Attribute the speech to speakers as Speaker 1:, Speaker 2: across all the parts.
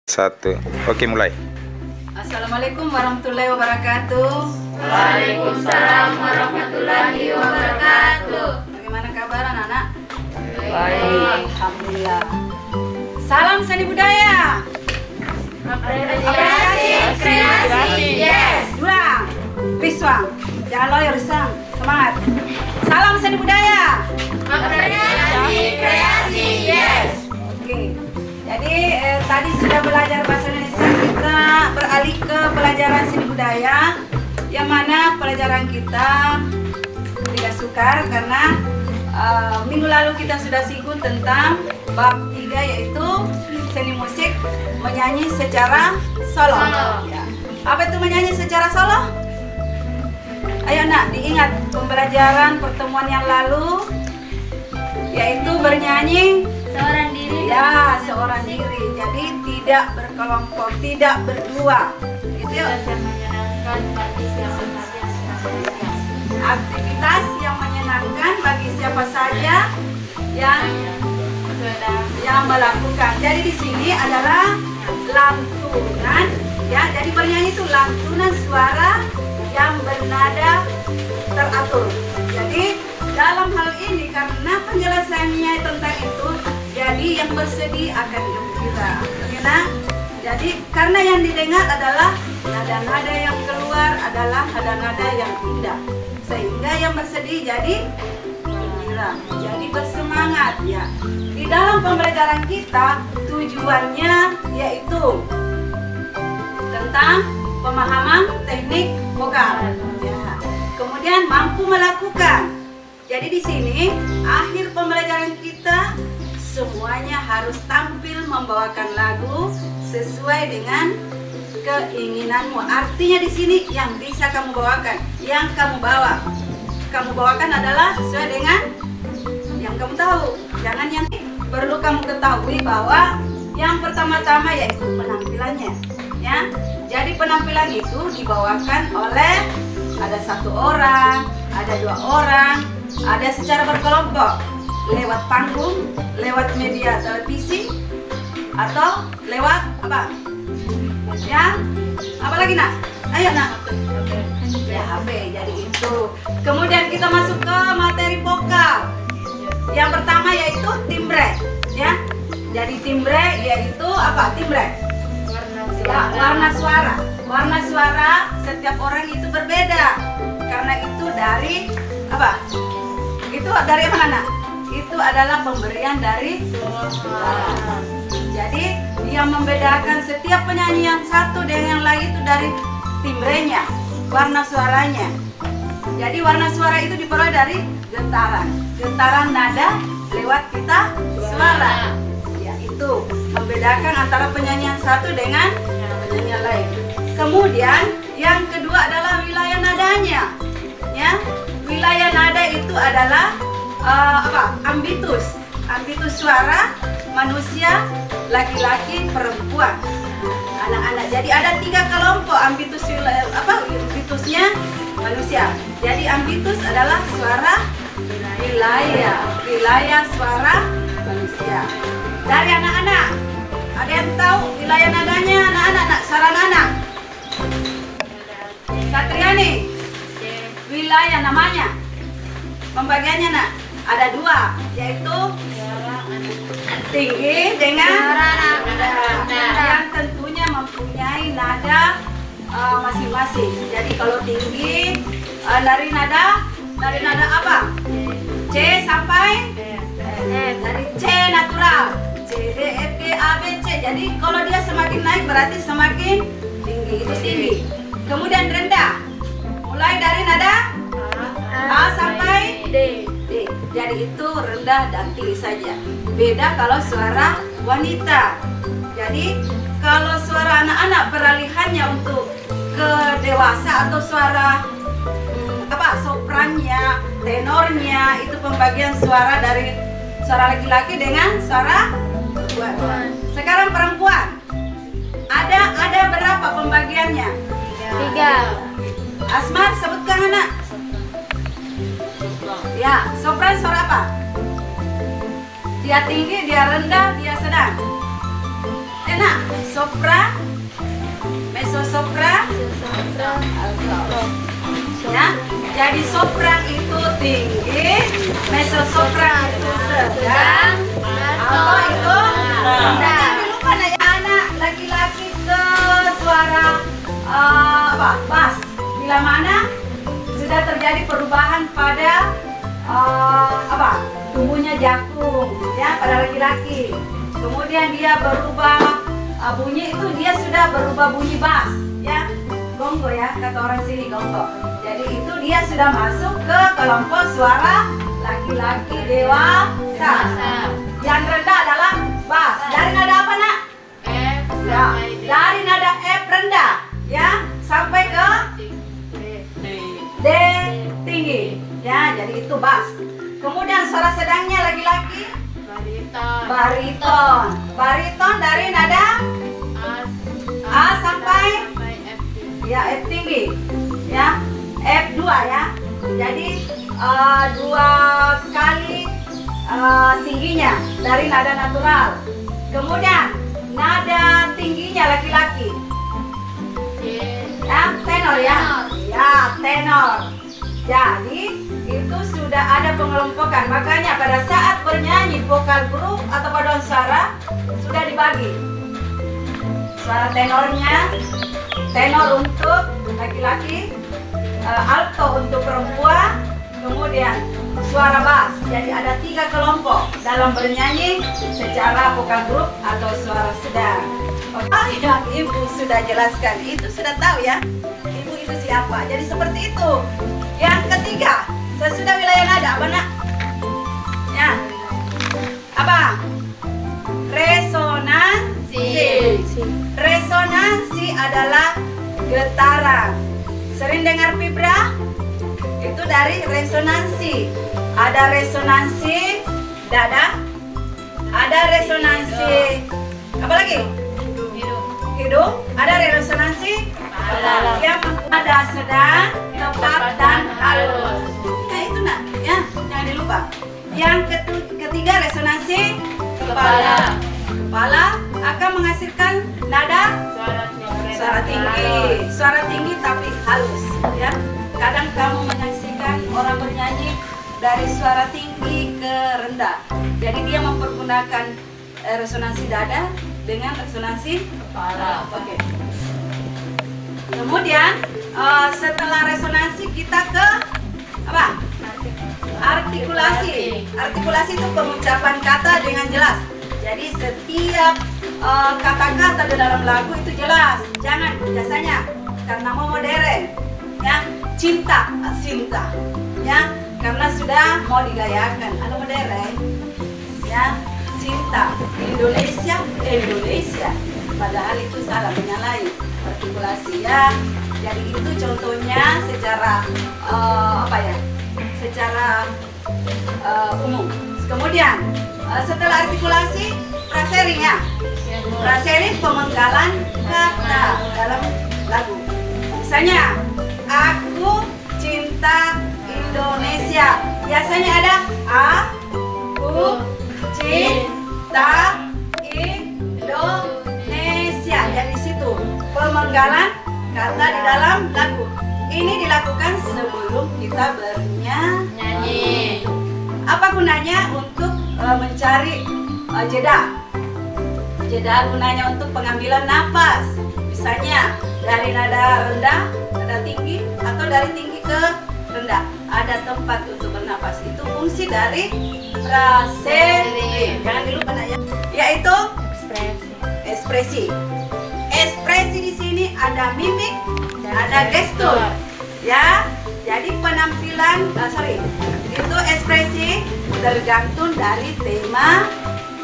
Speaker 1: Satu. Oke, mulai.
Speaker 2: Assalamualaikum warahmatullahi wabarakatuh.
Speaker 3: Waalaikumsalam warahmatullahi wabarakatuh.
Speaker 2: Bagaimana kabar anak-anak?
Speaker 3: Baik.
Speaker 2: Alhamdulillah. Salam seni budaya.
Speaker 3: Apresiasi, kreasi, yes.
Speaker 2: Ulang. Riswang. Jangan loyo, Riswang. Semangat. Salam seni budaya.
Speaker 3: Apresiasi, kreasi, yes.
Speaker 2: Oke. Jadi tadi sudah belajar bahasa Indonesia, kita beralih ke pelajaran seni budaya, yang mana pelajaran kita tidak sukar karena minggu lalu kita sudah singgung tentang bab 3, yaitu seni musik menyanyi secara solo. Ya. Apa itu menyanyi secara solo? Ayo nak, diingat pembelajaran pertemuan yang lalu, yaitu bernyanyi
Speaker 3: Seorang diri.
Speaker 2: ya, seorang diri. Jadi tidak berkelompok, tidak berdua. Gitu ya.
Speaker 3: Menyenangkan bagi siapa saja.
Speaker 2: Aktivitas yang menyenangkan bagi siapa saja yang melakukan. Jadi di sini adalah lantunan, ya. Jadi bernyanyi itu lantunan suara yang bernada teratur. Jadi dalam hal ini karena penjelasannya tentang itu, jadi yang bersedih akan gembira. Bagaimana? Jadi karena yang didengar adalah nada-nada yang keluar adalah nada-nada yang indah, sehingga yang bersedih jadi gembira, jadi bersemangat ya. Di dalam pembelajaran kita tujuannya yaitu tentang pemahaman teknik vokal. Ya. Kemudian mampu melakukan. Jadi di sini akhir pembelajaran kita semuanya harus tampil membawakan lagu sesuai dengan keinginanmu. Artinya di sini yang bisa kamu bawakan, yang kamu bawakan adalah sesuai dengan yang kamu tahu. Jangan yang perlu kamu ketahui bahwa yang pertama-tama yaitu penampilannya, ya. Jadi penampilan itu dibawakan oleh ada 1 orang, ada 2 orang, ada secara berkelompok, lewat panggung, lewat media televisi, atau lewat apa? Ya, apa lagi nak? Ayo nak. Ya, HP. Jadi itu. Kemudian kita masuk ke materi vokal. Yang pertama yaitu timbre, ya. Jadi timbre yaitu apa? Timbre. Ya, warna suara. Warna suara setiap orang itu berbeda. Karena itu dari apa? Itu dari mana nak? Itu adalah pemberian dari Allah. Jadi yang membedakan setiap penyanyi yang satu dengan yang lain itu dari timbrenya, warna suaranya. Jadi warna suara itu diperoleh dari getaran nada lewat kita suara. Ya, itu membedakan antara penyanyi yang satu dengan penyanyi yang lain. Kemudian yang kedua adalah wilayah nadanya. Ya, wilayah nada itu adalah ambitus suara manusia, laki-laki, perempuan, anak-anak. Jadi ada 3 kelompok ambitusnya manusia. Jadi ambitus adalah suara wilayah suara manusia. Dari anak-anak, ada yang tahu wilayah nadanya anak-anak, suara anak-anak? Satriani, wilayah namanya, pembagiannya nak? Ada 2, yaitu tinggi dengan nada, yang tentunya mempunyai nada masing-masing. Jadi kalau tinggi dari nada apa? C sampai dari C natural, C D E F G A B C. Jadi kalau dia semakin naik berarti semakin tinggi, itu tinggi. Kemudian rendah, mulai dari nada A sampai D. Jadi itu rendah dan tinggi saja. Beda kalau suara wanita. Jadi kalau suara anak-anak peralihannya untuk ke dewasa atau suara soprannya, tenornya, itu pembagian suara dari suara laki-laki dengan suara perempuan. Sekarang perempuan. Ada berapa pembagiannya?
Speaker 3: 3.
Speaker 2: Asmar, sebutkan anak. Ya, sopran suara apa? Dia tinggi, dia rendah, dia sedang. nak? Sopran, mezzo sopran, alto. Ya, jadi sopran itu tinggi, mezzo sopran itu sedang, alto itu rendah. Jangan lupa nak ya anak laki-laki ke suara bass. Bila mana sudah terjadi perubahan pada tubuhnya jagung ya pada laki-laki. Kemudian dia berubah bunyi itu dia sudah berubah bunyi bass ya. Gonggo ya kata orang sini gonggo. Jadi itu dia sudah masuk ke kelompok suara laki-laki dewasa. Yang rendah adalah bass. Dari nada apa nak?
Speaker 3: F.
Speaker 2: Ya, dari nada F rendah ya sampai ke D tinggi ya. Jadi itu bass. Kemudian suara sedangnya laki-laki bariton. Bariton dari nada A sampai ya F tinggi ya, F2 ya. Jadi 2 kali tingginya dari nada natural. Kemudian nada tingginya laki-laki ya, tenor ya. Ya, tenor. Jadi itu sudah ada pengelompokan. Makanya pada saat bernyanyi vokal grup atau paduan suara sudah dibagi. Suara tenornya, tenor untuk laki-laki, alto untuk perempuan, kemudian suara bass. Jadi ada 3 kelompok dalam bernyanyi secara vokal grup atau suara sedang. Yang ibu sudah jelaskan itu sudah tahu ya. Ibu itu siapa? Jadi seperti itu. Yang ketiga, sesudah wilayah nada apa nak? Ya, apa? Resonansi. Resonansi adalah getaran. Sering dengar vibra? Itu dari resonansi. Ada resonansi dada, ada resonansi apa lagi? Hidung, ada resonansi yang ada sedang, tepat dan halus. Nah itu nak, ya jangan dilupa. Yang ketiga resonansi kepala. Kepala akan menghasilkan nada suara tinggi. Suara tinggi tapi halus ya. Kadang kamu menyaksikan orang bernyanyi dari suara tinggi ke rendah. Jadi dia mempergunakan resonansi dada dengan resonansi kepala. Oke. Kemudian setelah resonansi kita ke apa? Artikulasi. Artikulasi itu pengucapan kata dengan jelas. Jadi setiap kata-kata di dalam lagu itu jelas. Jangan biasanya karena mau modern ya, cinta, cinta ya, karena sudah mau digayakan, ada modern ya, cinta, Indonesia, Indonesia, padahal itu salah, menyalahi artikulasi ya. Jadi itu contohnya secara secara umum. Kemudian setelah artikulasi, frasering ya. Frasering pemenggalan kata dalam lagu. Misalnya, aku cinta Indonesia. Biasanya ada aku cinta Indonesia. Jadi situ pemenggalan kata di dalam lagu. Ini dilakukan sebelum kita bernyanyi. Apa gunanya? Untuk mencari jeda. Jeda gunanya untuk pengambilan napas. Misalnya dari nada rendah, nada tinggi, atau dari tinggi ke rendah. Ada tempat untuk bernapas. Itu fungsi dari frasering. Jangan dilupa ya. Yaitu ekspresi. Ekspresi di sini ada mimik, ada gestur. Ya. Jadi penampilan, itu ekspresi tergantung dari tema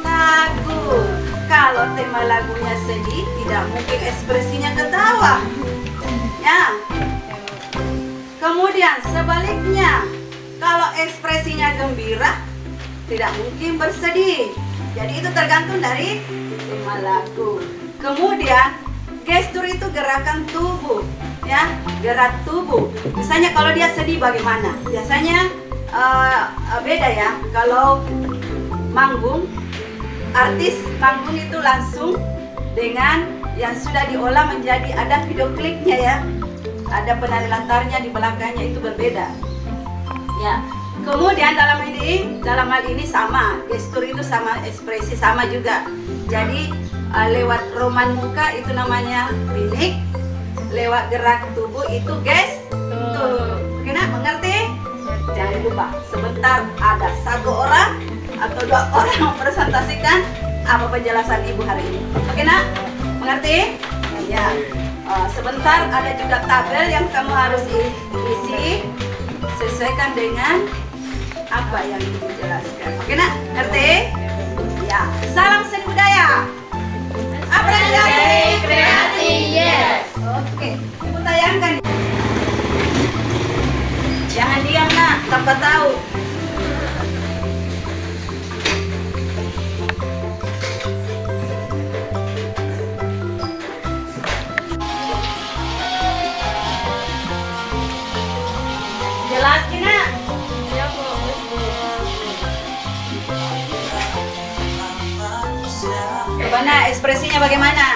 Speaker 2: lagu. Kalau tema lagunya sedih, tidak mungkin ekspresinya ketawa. Ya. Kemudian sebaliknya, kalau ekspresinya gembira, tidak mungkin bersedih. Jadi itu tergantung dari tema lagu. Kemudian gestur itu gerakan tubuh, ya, gerak tubuh. Misalnya kalau dia sedih bagaimana? Biasanya beda ya. Kalau manggung, artis manggung itu langsung dengan yang sudah diolah menjadi ada video klipnya ya. Ada penari latarnya di belakangnya, itu berbeda. Ya. Kemudian dalam hal ini sama, gestur itu sama, ekspresi sama juga. Jadi lewat roman muka itu namanya mimik, lewat gerak tubuh itu gestur. Kena mengerti? Jangan lupa, sebentar ada satu orang atau dua orang mempresentasikan apa penjelasan ibu hari ini. Oke nak? Mengerti? Ya. Sebentar ada juga tabel yang kamu harus isi, sesuaikan dengan apa yang dijelaskan. Oke nak? Ngerti? Ya. Salam seni budaya. Apresiasi
Speaker 3: kreasi, yes.
Speaker 2: Oke, ibu tayangkan. Jangan diam nak, tanpa tahu. Jelas tidak?
Speaker 3: Ya, Bu.
Speaker 2: Bagaimana ekspresinya bagaimana?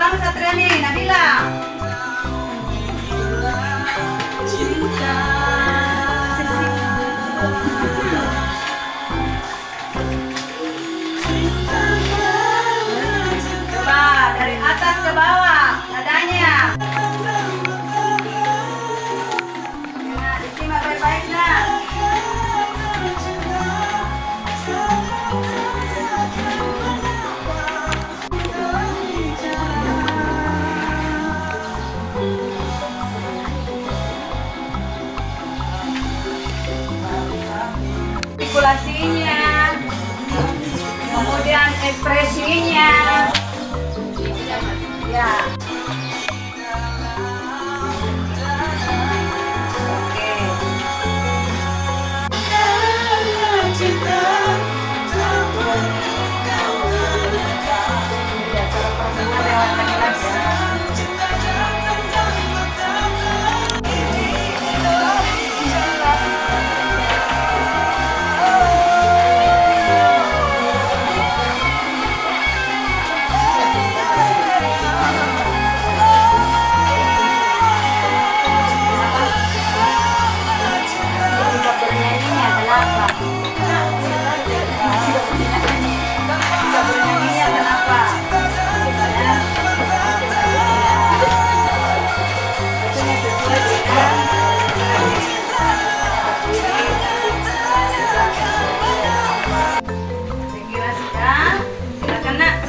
Speaker 2: Bang Satriani, Nabila. Coba dari atas ke bawah nadanya. Nah, disimak baik-baik nah. Artikulasinya, kemudian ekspresinya, ya. Oke. Ya, cara profesional lewat laki-laki.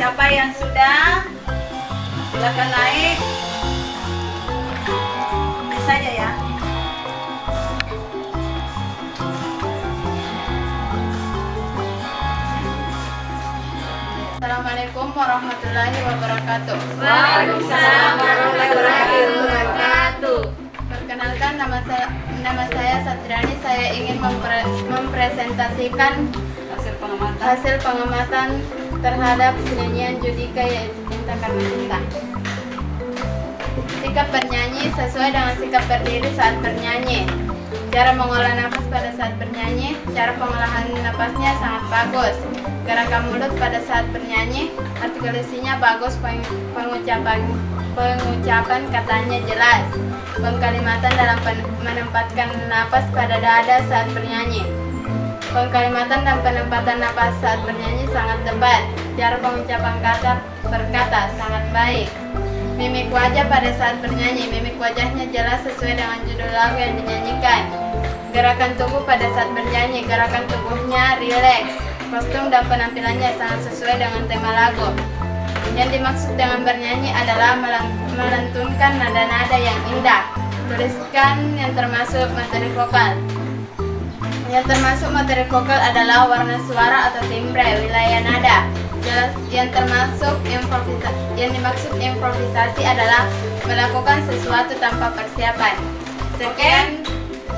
Speaker 2: Siapa yang sudah? Silakan naik. Ini saja ya.
Speaker 3: Assalamualaikum warahmatullahi wabarakatuh.
Speaker 2: Waalaikumsalam warahmatullahi wabarakatuh.
Speaker 3: Perkenalkan, nama saya Satriani. Saya ingin mempresentasikan hasil pengamatan terhadap nyanyian Judika yaitu Cinta Karena Cinta. Sikap bernyanyi sesuai dengan sikap berdiri saat bernyanyi. Cara mengolah nafas pada saat bernyanyi, cara pengolahan nafasnya sangat bagus. Gerakan mulut pada saat bernyanyi, artikulasinya bagus, pengucapan katanya jelas. Pengkalimatan dalam menempatkan nafas pada dada saat bernyanyi. Pengkalimatan dan penempatan nafas saat bernyanyi sangat tepat. Cara pengucapan kata berkata sangat baik. Mimik wajah pada saat bernyanyi, mimik wajahnya jelas sesuai dengan judul lagu yang dinyanyikan. Gerakan tubuh pada saat bernyanyi, gerakan tubuhnya rileks. Kostum dan penampilannya sangat sesuai dengan tema lagu. Yang dimaksud dengan bernyanyi adalah melantunkan nada-nada yang indah. Tuliskan yang termasuk materi vokal. Yang termasuk materi vokal adalah warna suara atau timbre, wilayah nada. Yang dimaksud improvisasi adalah melakukan sesuatu tanpa persiapan. Sekian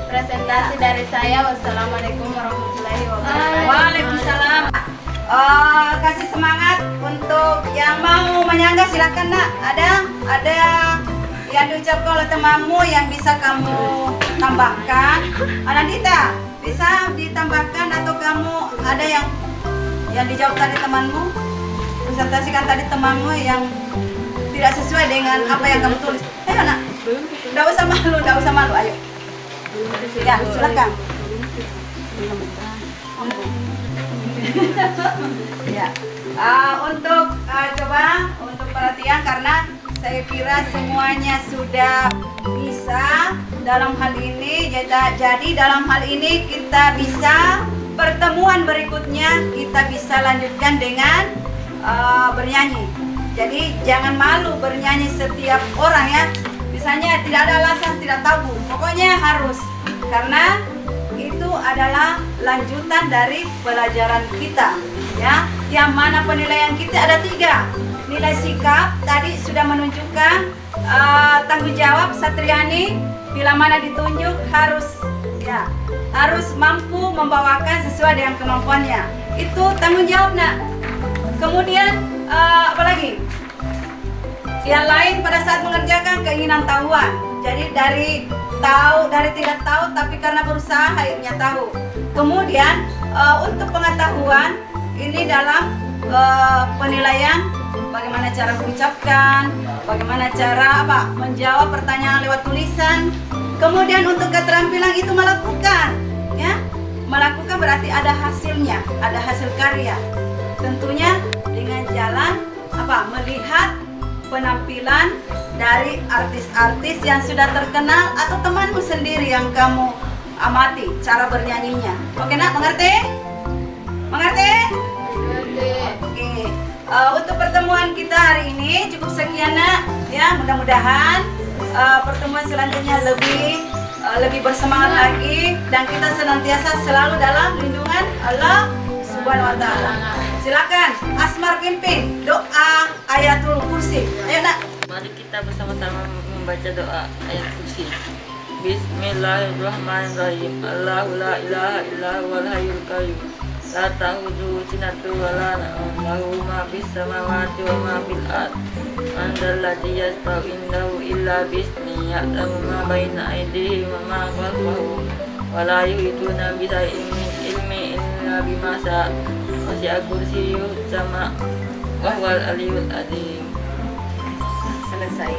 Speaker 3: presentasi dari saya. Wassalamualaikum warahmatullahi wabarakatuh.
Speaker 2: Waalaikumsalam. Kasih semangat untuk yang mau menyangga, silakan nak. Ada yang diucapkan oleh temanmu yang bisa kamu tambahkan. Anandita, Bisa ditambahkan atau kamu ada yang dijawab tadi temanmu? Presentasikan tadi temanmu yang tidak sesuai dengan apa yang kamu tulis. Ayo nak, nggak usah malu, ayo. Ya, silakan. Ya, untuk untuk perhatian karena saya kira semuanya sudah bisa dalam hal ini. Jadi dalam hal ini kita bisa pertemuan berikutnya kita bisa lanjutkan dengan bernyanyi. Jadi jangan malu bernyanyi setiap orang ya. Misalnya tidak ada alasan, tidak tabu. Pokoknya harus, karena itu adalah lanjutan dari pelajaran kita ya. Yang mana penilaian kita ada 3. Nilai sikap tadi sudah menunjukkan tanggung jawab Satriani, bila mana ditunjuk harus mampu membawakan sesuai dengan kemampuannya. Itu tanggung jawab nak. Kemudian apalagi yang lain pada saat mengerjakan keinginan tahuan. Jadi dari tidak tahu tapi karena berusaha akhirnya tahu. Kemudian untuk pengetahuan ini dalam penilaian bagaimana cara mengucapkan, bagaimana cara menjawab pertanyaan lewat tulisan. Kemudian untuk keterampilan itu melakukan ya. Melakukan berarti ada hasilnya, ada hasil karya. Tentunya dengan jalan melihat penampilan dari artis-artis yang sudah terkenal atau temanmu sendiri yang kamu amati cara bernyanyinya. Oke nak, mengerti? Mengerti? Oke. Untuk pertemuan kita hari ini cukup sekian nak ya. Mudah-mudahan pertemuan selanjutnya lebih bersemangat lagi dan kita senantiasa selalu dalam lindungan Allah Subhanahu wa taala. Silakan Asmar pimpin doa ayatul kursi. Ayo nak.
Speaker 1: Mari kita bersama-sama membaca doa ayat kursi. Bismillahirrahmanirrahim. Allahu la ilaha illa huwal hayyul qayyum. La ta'khudhuhu sinatun wa la nawm. Lahu ma fis samawati wa ma fil ardh. Man dzalladzi yashfa'u indahu illa bi'idznihi. Ya'lamu ma baina aydihim wa ma khalfahum. Wa la yuhituna bi shay'in min ilmihi illa bima syaa. Wasi'a kursiyyuhu sama wa huwal aliyyul azim.
Speaker 2: Selesai.